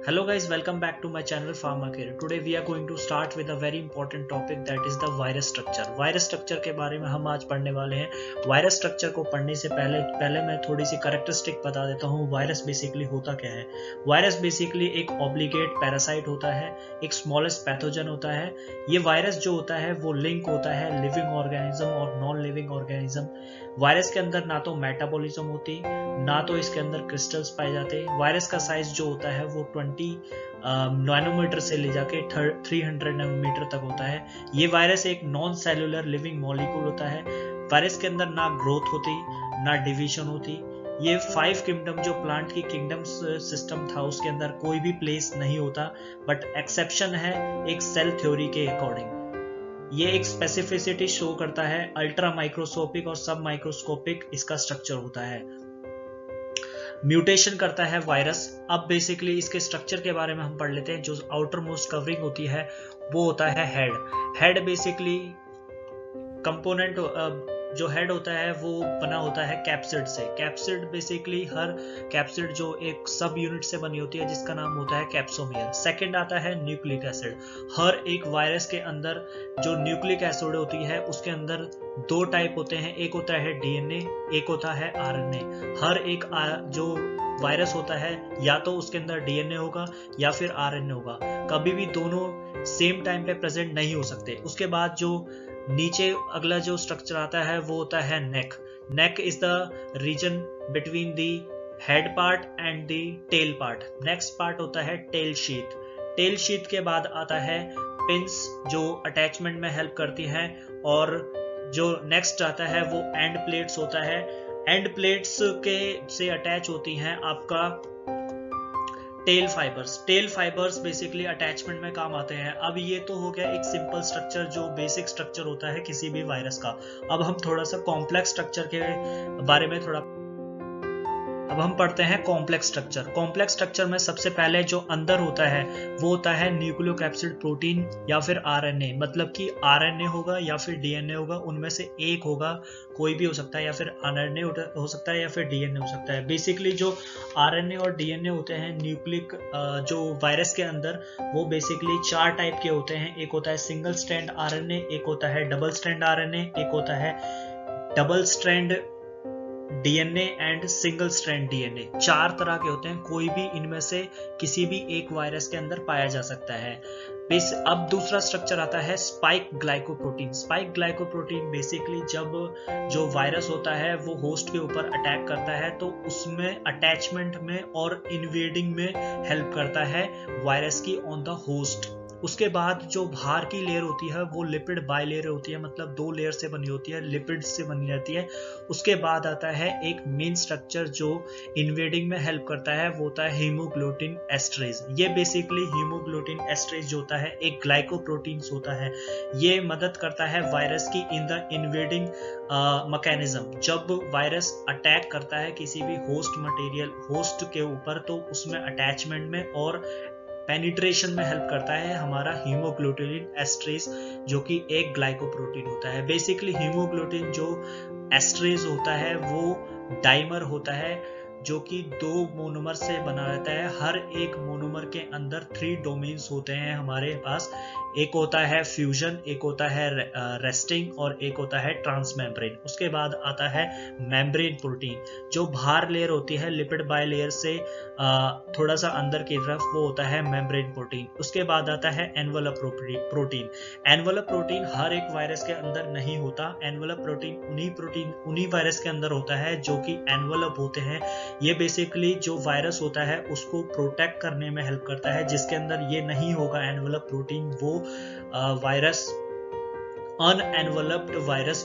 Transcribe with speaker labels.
Speaker 1: Hello guys, welcome back to my channel Pharmacare. Today we are going to start with a very important topic, that is the virus structure. Virus structure के बारे में हम आज पढ़ने वाले हैं। Virus structure को पढ़ने से पहले मैं थोड़ी सी कैरेक्टरिस्टिक बता देता हूँ। वायरस बेसिकली होता क्या है। वायरस बेसिकली एक ऑब्लिगेट पैरासाइट होता है, एक स्मॉलेस्ट पैथोजन होता है। ये वायरस जो होता है वो लिंक होता है लिविंग ऑर्गेनिज्म और नॉन लिविंग ऑर्गेनिज्म। वायरस के अंदर ना तो मेटाबॉलिज्म होती, ना तो इसके अंदर क्रिस्टल्स पाए जाते। वायरस का साइज जो होता है वो 20 नैनोमीटर से ले जाके 300 नैनोमीटर तक होता है। ये वायरस एक नॉन सेलुलर लिविंग मॉलिक्यूल होता है। वायरस के अंदर ना ग्रोथ होती, ना डिवीजन होती। ये 5 किंगडम जो प्लांट की किंगडम सिस्टम था उसके अंदर कोई भी प्लेस नहीं होता, बट एक्सेप्शन है एक सेल थ्योरी के अकॉर्डिंग। ये एक स्पेसिफिसिटी शो करता है। अल्ट्रा माइक्रोस्कोपिक और सब माइक्रोस्कोपिक इसका स्ट्रक्चर होता है। म्यूटेशन करता है वायरस। अब बेसिकली इसके स्ट्रक्चर के बारे में हम पढ़ लेते हैं। जो आउटर मोस्ट कवरिंग होती है वो होता है हेड बेसिकली कंपोनेंट। जो हेड होता है वो बना होता है कैप्सिड से। कैप्सिड बेसिकली हर कैप्सिड जो एक सब यूनिट से बनी होती है जिसका नाम होता है कैप्सोमियर। सेकंड आता है न्यूक्लिक एसिड। हर एक वायरस के अंदर जो न्यूक्लिक एसिड होती है उसके अंदर 2 टाइप होते हैं, एक होता है डीएनए, एक होता है आरएनए। हर एक जो वायरस होता है या तो उसके अंदर डीएनए होगा या फिर आरएनए होगा, कभी भी दोनों सेम टाइम पे प्रेजेंट नहीं हो सकते। उसके बाद जो नीचे अगला जो स्ट्रक्चर आता है वो होता है neck is the region between the head part and the tail part. Next part होता है टेल शीथ के बाद आता है पिंस जो अटैचमेंट में हेल्प करती हैं। और जो नेक्स्ट आता है वो एंड प्लेट्स होता है। एंड प्लेट्स के से अटैच होती हैं आपका टेल फाइबर्स बेसिकली अटैचमेंट में काम आते हैं। अब ये तो हो गया एक सिंपल स्ट्रक्चर जो बेसिक स्ट्रक्चर होता है किसी भी वायरस का। अब हम थोड़ा सा कॉम्प्लेक्स स्ट्रक्चर के बारे में अब हम पढ़ते हैं कॉम्प्लेक्स स्ट्रक्चर में सबसे पहले जो अंदर होता है वो होता है न्यूक्लियोकैप्सिड प्रोटीन या फिर आरएनए। मतलब कि आरएनए होगा या फिर डीएनए होगा, उनमें से एक होगा, कोई भी हो सकता है, या फिर आरएनए हो सकता है या फिर डीएनए हो सकता है। बेसिकली जो आरएनए और डीएनए होते हैं न्यूक्लिक जो वायरस के अंदर, वो बेसिकली 4 टाइप के होते हैं। एक होता है सिंगल स्ट्रैंड आरएनए, एक होता है डबल स्ट्रैंड आरएनए, एक होता है double strand DNA and single strand DNA. 4 तरह के होते हैं, कोई भी इनमें से किसी भी एक वायरस के अंदर पाया जा सकता है। अब दूसरा स्ट्रक्चर आता है स्पाइक ग्लाइकोप्रोटीन। बेसिकली जब जो वायरस होता है वो होस्ट के ऊपर अटैक करता है तो उसमें अटैचमेंट में और इन्वेडिंग में हेल्प करता है वायरस की ऑन द होस्ट। उसके बाद जो बाहर की लेयर होती है वो लिपिड बाइलेयर होती है, मतलब 2 लेयर से बनी होती है, लिपिड से बनी रहती है। उसके बाद आता है एक मेन स्ट्रक्चर जो इन्वेडिंग में हेल्प करता है, वो होता है हीमोग्लोबिन एस्ट्रेज। ये बेसिकली हीमोग्लोबिन एस्ट्रेज जो होता है एक ग्लाइकोप्रोटीन्स होता है। ये मदद करता है वायरस की इन द इन्वेडिंग मैकेनिज्म। जब वायरस अटैक करता है किसी भी होस्ट के ऊपर तो उसमें अटैचमेंट में और पेनिट्रेशन में हेल्प करता है हमारा हीमोग्लोबिन एस्ट्रेज, जो कि एक ग्लाइकोप्रोटीन होता है। बेसिकली हीमोग्लोबिन जो एस्ट्रेज होता है वो डाइमर होता है जो कि 2 मोनोमर से बना रहता है। हर एक मोनोमर के अंदर 3 डोमेन्स होते हैं हमारे पास। एक होता है फ्यूजन, एक होता है रेस्टिंग और एक होता है ट्रांसमेम्ब्रेन। उसके बाद आता है मेम्ब्रेन प्रोटीन। जो बाहर लेयर होती है लिपिड बाय लेयर से थोड़ा सा अंदर की तरफ, वो होता है मेम्ब्रेन प्रोटीन। उसके बाद आता है एनवलप प्रोटीन हर एक वायरस के अंदर नहीं होता। एनवलप प्रोटीन उन्हीं वायरस के अंदर होता है जो कि एनवलप होते हैं। ये बेसिकली जो वायरस होता है उसको प्रोटेक्ट करने में हेल्प करता है। जिसके अंदर ये नहीं होगा एनवलप प्रोटीन, वो वायरस अनएनवलप्ड वायरस